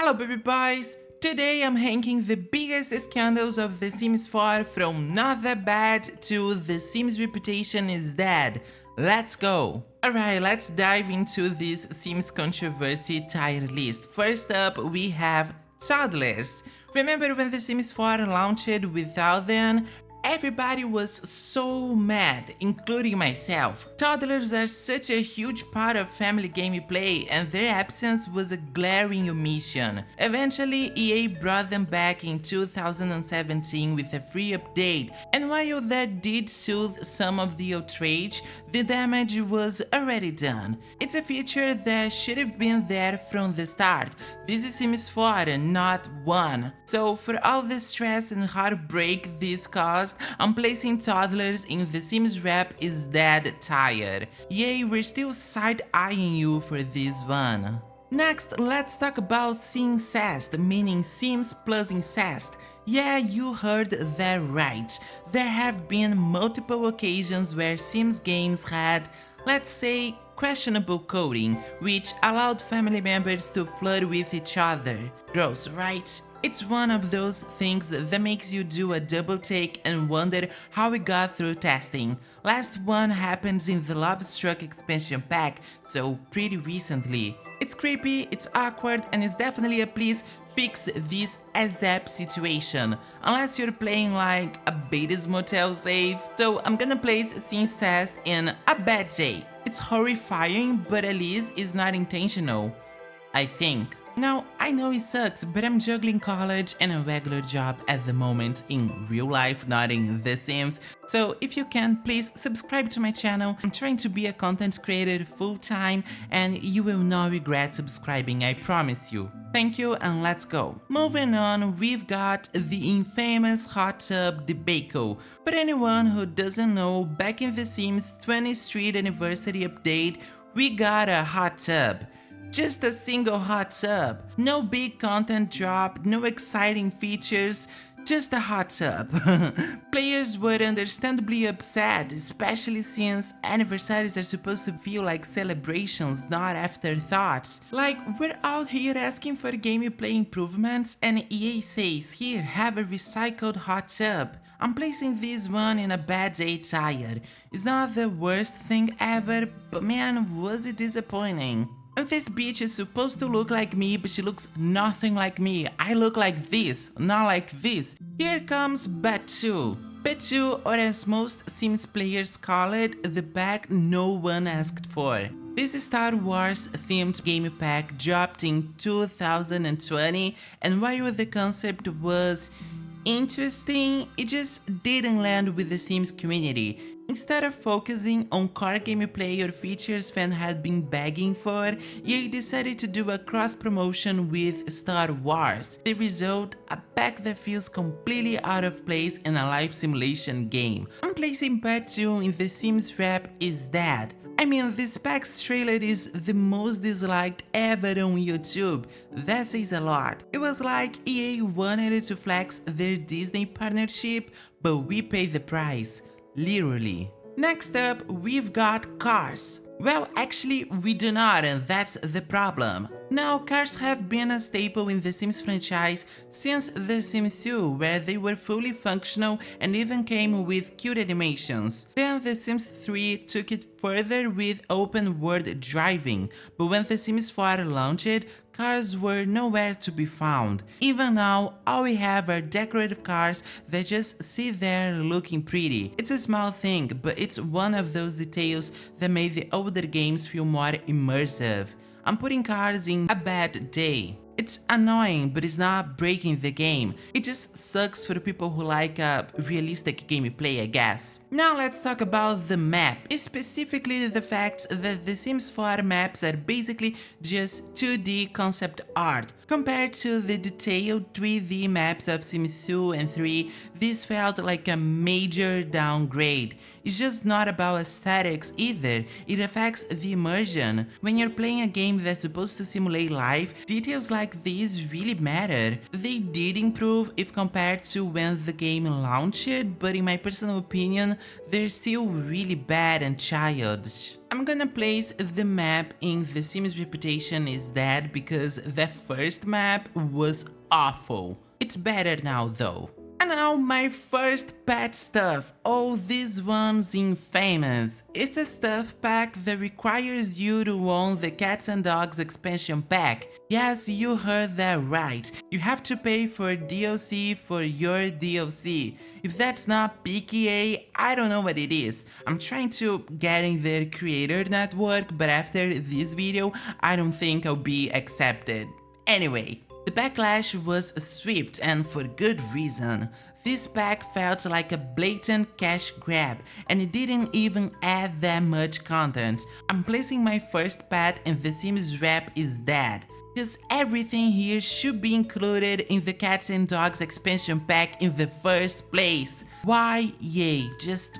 Hello baby boys! Today I'm hanging the biggest scandals of The Sims 4 from not that bad to The Sims reputation is dead. Let's go! Alright, let's dive into this Sims controversy tier list. First up we have Toddlers. Remember when The Sims 4 launched without them? Everybody was so mad, including myself. Toddlers are such a huge part of family gameplay and their absence was a glaring omission. Eventually, EA brought them back in 2017 with a free update, and while that did soothe some of the outrage, the damage was already done. It's a feature that should have been there from the start. This is Sims 4 and not 1. So for all the stress and heartbreak this caused, I'm placing Toddlers in The Sims Rep is Dead tier. Yay, we're still side-eyeing you for this one. Next, let's talk about Incest, meaning Sims plus incest. Yeah, you heard that right. There have been multiple occasions where Sims games had, let's say, questionable coding, which allowed family members to flirt with each other. Gross, right? It's one of those things that makes you do a double take and wonder how we got through testing. Last one happens in the Love Struck expansion pack, so pretty recently. It's creepy, it's awkward, and it's definitely a please fix this ASAP situation, unless you're playing like a Bates Motel save. So I'm gonna place Incest in a bad J. It's horrifying, but at least it's not intentional, I think. Now, I know it sucks, but I'm juggling college and a regular job at the moment in real life, not in The Sims. So if you can, please subscribe to my channel. I'm trying to be a content creator full-time and you will not regret subscribing, I promise you. Thank you and let's go. Moving on, we've got the infamous hot tub debacle. But anyone who doesn't know, back in The Sims 20th Street Anniversary update, we got a hot tub. Just a single hot tub. No big content drop, no exciting features, just a hot tub. Players were understandably upset, especially since anniversaries are supposed to feel like celebrations, not afterthoughts. Like, we're out here asking for gameplay improvements and EA says, here, have a recycled hot tub. I'm placing this one in a bad day tier. It's not the worst thing ever, but man, was it disappointing. And this bitch is supposed to look like me, but she looks nothing like me. I look like this, not like this. Here comes Batu. Batu, or as most Sims players call it, the pack no one asked for. This Star Wars themed game pack dropped in 2020, and while the concept was interesting, it just didn't land with the Sims community. Instead of focusing on core gameplay or features fans had been begging for, EA decided to do a cross-promotion with Star Wars. The result, a pack that feels completely out of place in a life simulation game. I'm placing Part 2 in The Sims Rep is dead. I mean, this pack's trailer is the most disliked ever on YouTube. That says a lot. It was like EA wanted to flex their Disney partnership, but we pay the price. Literally. Next up, we've got cars. Well, actually, we do not, and that's the problem. Now, cars have been a staple in the Sims franchise since The Sims 2, where they were fully functional and even came with cute animations. Then The Sims 3 took it further with open world driving, but when The Sims 4 launched, cars were nowhere to be found. Even now, all we have are decorative cars that just sit there looking pretty. It's a small thing, but it's one of those details that made the older games feel more immersive. I'm putting cars in a bad day. It's annoying, but it's not breaking the game. It just sucks for the people who like realistic gameplay, I guess. Now let's talk about the map, specifically the fact that the Sims 4 maps are basically just 2D concept art. Compared to the detailed 3D maps of Sims 2 and 3, this felt like a major downgrade. It's just not about aesthetics either, it affects the immersion. When you're playing a game that's supposed to simulate life, details like like these really matter. They did improve if compared to when the game launched, but in my personal opinion, they're still really bad and childish. I'm gonna place the map in The Sims Reputation is Dead because the first map was awful. It's better now though. And now my first pet stuff. Oh, this one's infamous. It's a stuff pack that requires you to own the Cats and Dogs expansion pack. Yes, you heard that right. You have to pay for DLC for your DLC. If that's not PKA, I don't know what it is. I'm trying to get in their creator network, but after this video, I don't think I'll be accepted. Anyway. The backlash was swift and for good reason. This pack felt like a blatant cash grab and it didn't even add that much content. I'm placing my first pet in The Sims Rep is Dead, because everything here should be included in the Cats and Dogs expansion pack in the first place. Why, yay, just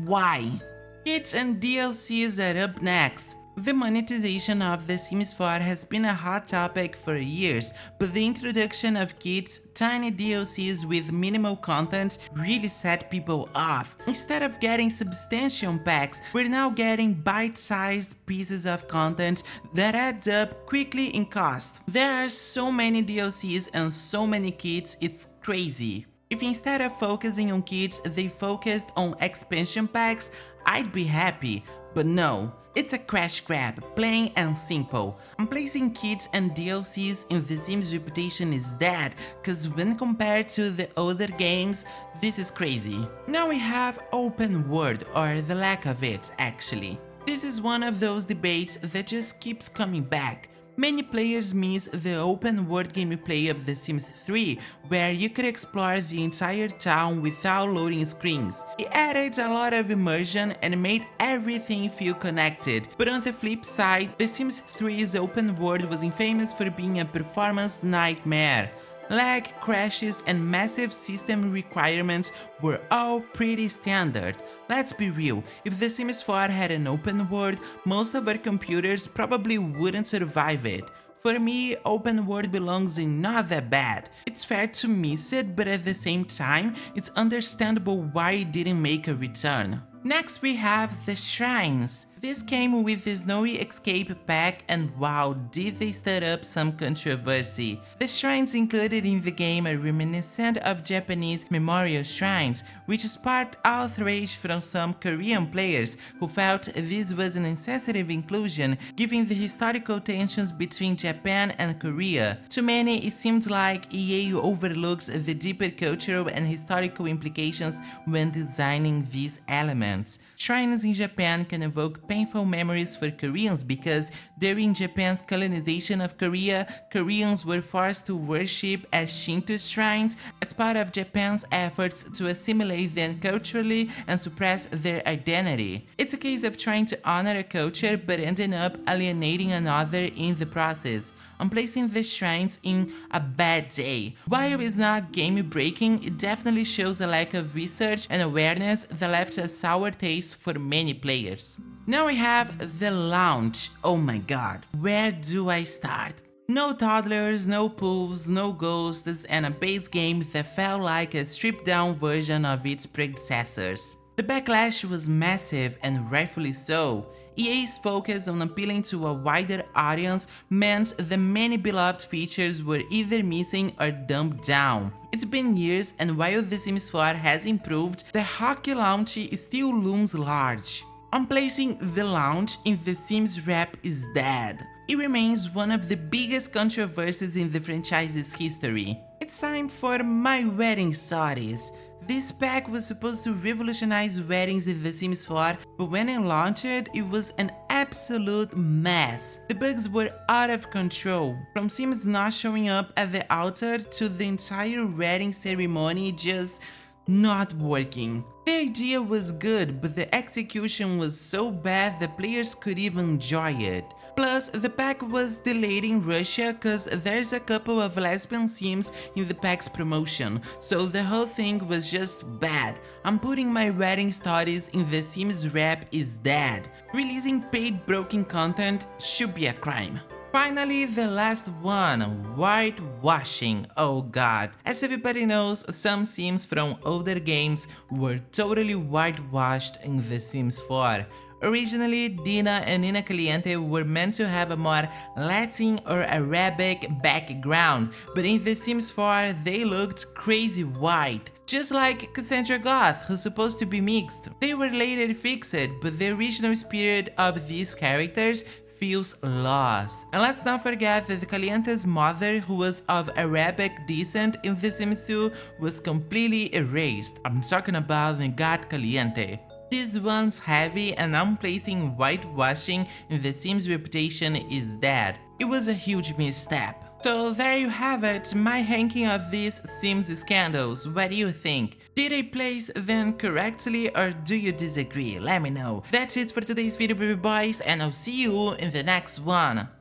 why? Kits and DLCs are up next. The monetization of The Sims 4 has been a hot topic for years, but the introduction of kits, tiny DLCs with minimal content really set people off. Instead of getting substantial packs, we're now getting bite-sized pieces of content that add up quickly in cost. There are so many DLCs and so many kits, it's crazy. If instead of focusing on kits, they focused on expansion packs, I'd be happy, but no. It's a crash grab, plain and simple. I'm placing kits and DLCs in The Sims Reputation is Dead, cause when compared to the older games, this is crazy. Now we have open world, or the lack of it actually. This is one of those debates that just keeps coming back. Many players miss the open world gameplay of The Sims 3, where you could explore the entire town without loading screens. It added a lot of immersion and made everything feel connected, but on the flip side, The Sims 3's open world was infamous for being a performance nightmare. Lag, crashes, and massive system requirements were all pretty standard. Let's be real, if The Sims 4 had an open world, most of our computers probably wouldn't survive it. For me, open world belongs in not that bad. It's fair to miss it, but at the same time, it's understandable why it didn't make a return. Next we have the shrines. This came with the Snowy Escape pack and wow, did they stir up some controversy. The shrines included in the game are reminiscent of Japanese memorial shrines, which sparked outrage from some Korean players who felt this was an insensitive inclusion given the historical tensions between Japan and Korea. To many, it seemed like EA overlooked the deeper cultural and historical implications when designing these elements. Shrines in Japan can evoke painful memories for Koreans because during Japan's colonization of Korea, Koreans were forced to worship at Shinto shrines as part of Japan's efforts to assimilate them culturally and suppress their identity. It's a case of trying to honor a culture but ending up alienating another in the process. I'm placing the shrines in a bad day. While it's not game-breaking, it definitely shows a lack of research and awareness that left a sour taste for many players. Now we have the launch. Oh my god, where do I start? No toddlers, no pools, no ghosts, and a base game that felt like a stripped-down version of its predecessors. The backlash was massive and rightfully so. EA's focus on appealing to a wider audience meant the many beloved features were either missing or dumbed down. It's been years, and while The Sims 4 has improved, the hockey launch still looms large. I'm placing the launch in The Sims Rep is Dead. It remains one of the biggest controversies in the franchise's history. It's time for my wedding stories. This pack was supposed to revolutionize weddings in The Sims 4, but when it launched, it was an absolute mess. The bugs were out of control, from Sims not showing up at the altar to the entire wedding ceremony just not working. The idea was good, but the execution was so bad that players could even enjoy it. Plus, the pack was delayed in Russia cause there's a couple of lesbian Sims in the pack's promotion, so the whole thing was just bad. I'm putting my wedding stories in The Sims Rep is Dead. Releasing paid broken content should be a crime. Finally, the last one, whitewashing. Oh god. As everybody knows, some Sims from older games were totally whitewashed in The Sims 4. Originally, Dina and Nina Caliente were meant to have a more Latin or Arabic background, but in The Sims 4 they looked crazy white. Just like Cassandra Goth, who's supposed to be mixed. They were later fixed, but the original spirit of these characters feels lost. And let's not forget that Caliente's mother, who was of Arabic descent in The Sims 2, was completely erased. I'm talking about the god Caliente. This one's heavy, and I'm placing whitewashing in The Sims' reputation is dead. It was a huge misstep. So there you have it, my ranking of these Sims scandals. What do you think? Did I place them correctly or do you disagree? Let me know. That's it for today's video, baby boys, and I'll see you in the next one.